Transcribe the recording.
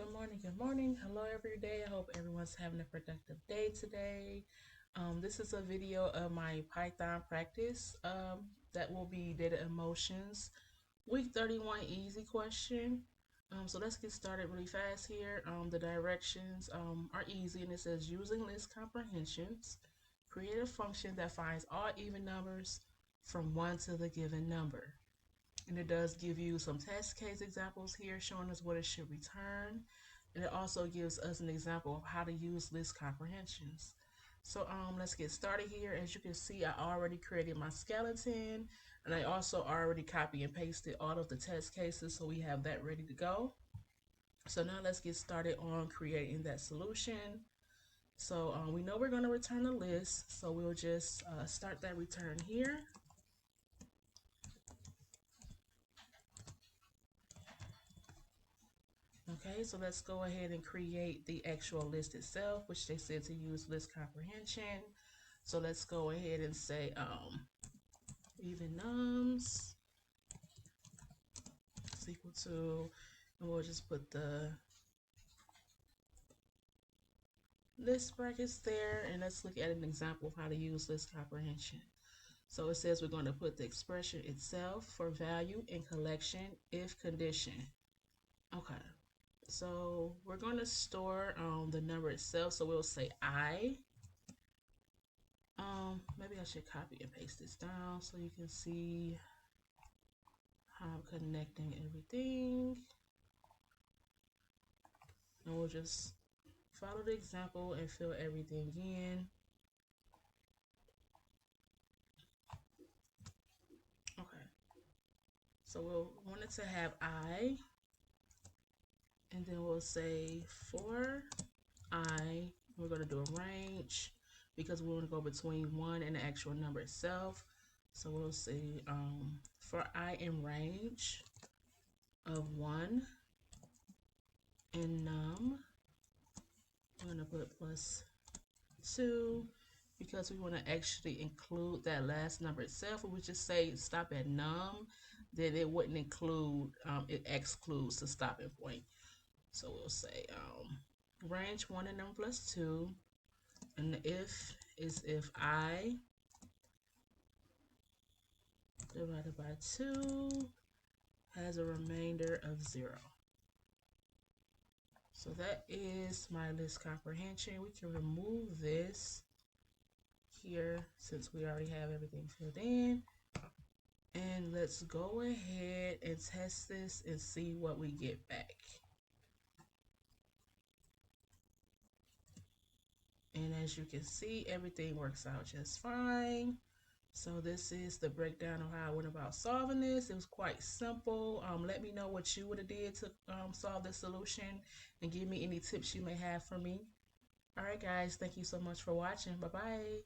Good morning, good morning. Hello, every day. I hope everyone's having a productive day today. This is a video of my Python practice that will be data emotions. Week 31 easy question. So let's get started really fast here. The directions are easy and it says using list comprehensions, create a function that finds all even numbers from 1 to the given number. And it does give you some test case examples here showing us what it should return. And it also gives us an example of how to use list comprehensions. So let's get started here. As you can see, I already created my skeleton and I also already copy and pasted all of the test cases, so we have that ready to go. So now let's get started on creating that solution. So we know we're going to return a list, so we'll just start that return here. Okay, so let's go ahead and create the actual list itself, which they said to use list comprehension. So let's go ahead and say even nums is equal to, and we'll just put the list brackets there, and let's look at an example of how to use list comprehension. So it says we're going to put the expression itself for value in collection if condition. Okay, so we're going to store the number itself, so we'll say I. Maybe I should copy and paste this down so you can see how I'm connecting everything. And we'll just follow the example and fill everything in. Okay. So we'll want it to have I, and then we'll say for I, we're going to do a range because we want to go between 1 and the actual number itself. So we'll say for I in range of 1 and num, we're going to put +2 because we want to actually include that last number itself. If we just say stop at num, then it wouldn't include, it excludes the stopping point. So we'll say range 1 and num +2, and the if is if I divided by 2 has a remainder of 0. So that is my list comprehension. We can remove this here since we already have everything filled in. And let's go ahead and test this and see what we get back. And as you can see, everything works out just fine. So this is the breakdown of how I went about solving this. It was quite simple. Let me know what you would have did to solve this solution and give me any tips you may have for me. All right, guys, thank you so much for watching. Bye-bye.